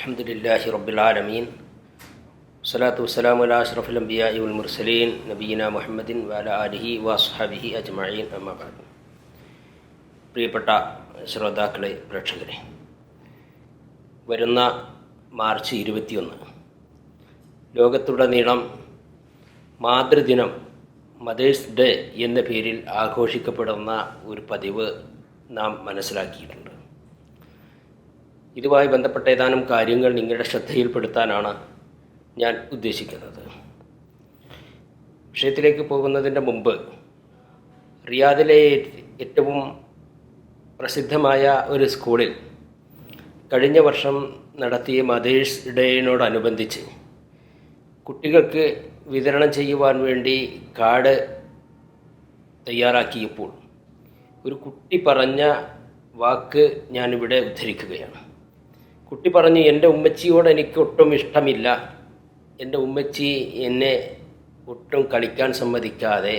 അൽഹംദുലില്ലാഹി റബ്ബിൽ ആലമീൻ സ്വലാത്തു വസ്സലാമു അലാ അഷ്റഫിൽ അംബിയാഇ വൽ മുർസലീൻ നബിയിന മുഹമ്മദിൻ വഅലാ ആലിഹി വഅസ്ഹാബിഹി അജ്മഈൻ അമ്മാ ബഅദ്. പ്രിയപ്പെട്ട ശ്രോതാക്കളെ, പ്രേക്ഷകരെ, വരുന്ന മാർച്ച് 21 ലോകത്തുടനീളം മാതൃദിനം, മദേഴ്സ് ഡേ എന്ന പേരിൽ ആഘോഷിക്കപ്പെടുന്ന ഒരു പതിവ് നാം മനസ്സിലാക്കിയിട്ടുണ്ട്. ഇതുമായി ബന്ധപ്പെട്ട ഏതാനും കാര്യങ്ങൾ നിങ്ങളുടെ ശ്രദ്ധയിൽപ്പെടുത്താനാണ് ഞാൻ ഉദ്ദേശിക്കുന്നത്. വിഷയത്തിലേക്ക് പോകുന്നതിൻ്റെ മുമ്പ്, റിയാദിലെ ഏറ്റവും പ്രസിദ്ധമായ ഒരു സ്കൂളിൽ കഴിഞ്ഞ വർഷം നടത്തിയ മദേഴ്സ് ഡേയോടനുബന്ധിച്ച് കുട്ടികൾക്ക് വിതരണം ചെയ്യുവാൻ വേണ്ടി കാർഡ് തയ്യാറാക്കിയപ്പോൾ ഒരു കുട്ടി പറഞ്ഞ വാക്ക് ഞാനിവിടെ ഉദ്ധരിക്കുകയാണ്. കുട്ടി പറഞ്ഞു, എൻ്റെ ഉമ്മച്ചിയോട് എനിക്ക് ഒട്ടും ഇഷ്ടമില്ല. എൻ്റെ ഉമ്മച്ചി എന്നെ ഒട്ടും കളിക്കാൻ സമ്മതിക്കാതെ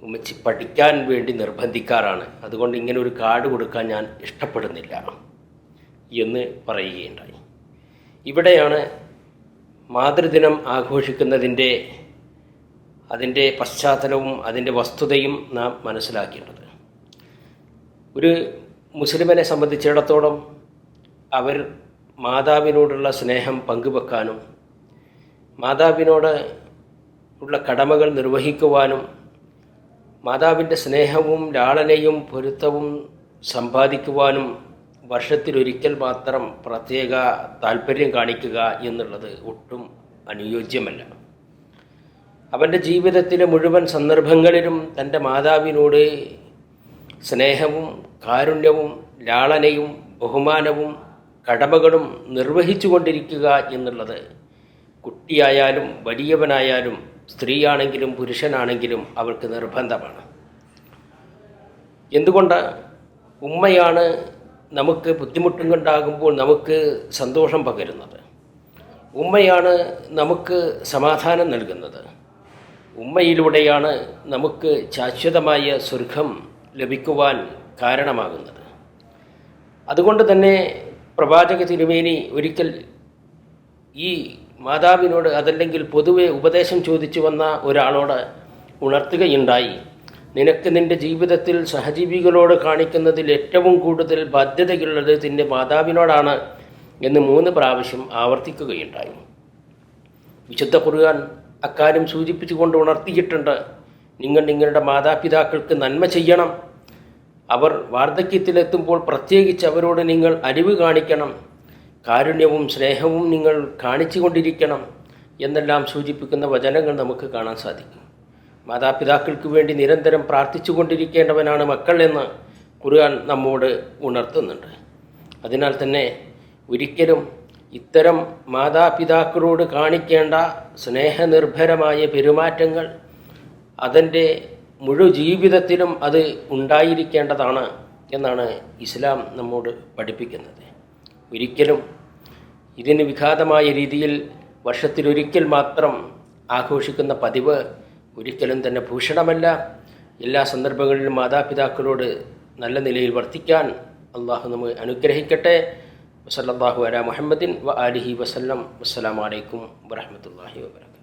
ഉമ്മച്ചി പഠിക്കാൻ വേണ്ടി നിർബന്ധിക്കാറാണ്. അതുകൊണ്ട് ഇങ്ങനെ ഒരു കാർഡ് കൊടുക്കാൻ ഞാൻ ഇഷ്ടപ്പെടുന്നില്ല എന്ന് പറയുകയുണ്ടായി. ഇവിടെയാണ് മാതൃദിനം ആഘോഷിക്കുന്നതിൻ്റെ അതിൻ്റെ പശ്ചാത്തലവും അതിൻ്റെ വസ്തുതയും നാം മനസ്സിലാക്കേണ്ടത്. ഒരു മുസ്ലിമിനെ സംബന്ധിച്ചിടത്തോളം അവർ മാതാവിനോടുള്ള സ്നേഹം പങ്കുവെക്കാനും മാതാവിനോട് ഉള്ള കടമകൾ നിർവഹിക്കുവാനും മാതാവിൻ്റെ സ്നേഹവും ലാളനയും പൊരുത്തവും സമ്പാദിക്കുവാനും വർഷത്തിലൊരിക്കൽ മാത്രം പ്രത്യേക താല്പര്യം കാണിക്കുക എന്നുള്ളത് ഒട്ടും അനുയോജ്യമല്ല. അവൻ്റെ ജീവിതത്തിലെ മുഴുവൻ സന്ദർഭങ്ങളിലും തൻ്റെ മാതാവിനോട് സ്നേഹവും കാരുണ്യവും ലാളനയും ബഹുമാനവും കടമകളും നിർവഹിച്ചു കൊണ്ടിരിക്കുക എന്നുള്ളത് കുട്ടിയായാലും വലിയവനായാലും സ്ത്രീയാണെങ്കിലും പുരുഷനാണെങ്കിലും അവർക്ക് നിർബന്ധമാണ്. എന്തുകൊണ്ട്? ഉമ്മയാണ് നമുക്ക് ബുദ്ധിമുട്ടുണ്ടാകുമ്പോൾ നമുക്ക് സന്തോഷം പകരുന്നത്. ഉമ്മയാണ് നമുക്ക് സമാധാനം നൽകുന്നത്. ഉമ്മയിലൂടെയാണ് നമുക്ക് ശാശ്വതമായ സ്വർഗം ലഭിക്കുവാൻ കാരണമാകുന്നത്. അതുകൊണ്ട് തന്നെ പ്രവാചക തിരുമേനി ഒരിക്കൽ ഈ മാതാവിനോട്, അതല്ലെങ്കിൽ പൊതുവെ ഉപദേശം ചോദിച്ചു വന്ന ഒരാളോട് ഉണർത്തുകയുണ്ടായി, നിനക്ക് നിൻ്റെ ജീവിതത്തിൽ സഹജീവികളോട് കാണിക്കുന്നതിൽ ഏറ്റവും കൂടുതൽ ബാധ്യതയുള്ളത് നിൻ്റെ മാതാവിനോടാണ് എന്ന് 3 പ്രാവശ്യം ആവർത്തിക്കുകയുണ്ടായി. വിശുദ്ധ ഖുർആൻ അക്കാര്യം സൂചിപ്പിച്ചുകൊണ്ട് ഉണർത്തിയിട്ടുണ്ട്. നിങ്ങൾ നിങ്ങളുടെ മാതാപിതാക്കൾക്ക് നന്മ ചെയ്യണം. അവർ വാർദ്ധക്യത്തിലെത്തുമ്പോൾ പ്രത്യേകിച്ച് അവരോട് നിങ്ങൾ അരിവ് കാണിക്കണം. കാരുണ്യവും സ്നേഹവും നിങ്ങൾ കാണിച്ചു കൊണ്ടിരിക്കണം എന്നെല്ലാം സൂചിപ്പിക്കുന്ന വചനങ്ങൾ നമുക്ക് കാണാൻ സാധിക്കും. മാതാപിതാക്കൾക്ക് വേണ്ടി നിരന്തരം പ്രാർത്ഥിച്ചു കൊണ്ടിരിക്കേണ്ടവനാണ് മക്കൾ എന്ന് ഖുർആൻ നമ്മോട് ഉണർത്തുന്നുണ്ട്. അതിനാൽ തന്നെ ഒരിക്കലും ഇത്തരം മാതാപിതാക്കളോട് കാണിക്കേണ്ട സ്നേഹനിർഭരമായ പെരുമാറ്റങ്ങൾ അതിൻ്റെ ജീവിതത്തിലും അത് ഉണ്ടായിരിക്കേണ്ടതാണ് എന്നാണ് ഇസ്ലാം നമ്മോട് പഠിപ്പിക്കുന്നത്. ഒരിക്കലും ഇതിന് വിഘാതമായ രീതിയിൽ വർഷത്തിലൊരിക്കൽ മാത്രം ആഘോഷിക്കുന്ന പതിവ് ഒരിക്കലും തന്നെ ഭൂഷണമല്ല. എല്ലാ സന്ദർഭങ്ങളിലും മാതാപിതാക്കളോട് നല്ല നിലയിൽ വർത്തിക്കാൻ അള്ളാഹു നമ്മെ അനുഗ്രഹിക്കട്ടെ. വസല്ലല്ലാഹു അലാ മുഹമ്മദിൻ വ ആലിഹി വസല്ലം. അസ്സലാമു അലൈക്കും വറഹ്മത്തുള്ളാഹി വബറകാതുഹു.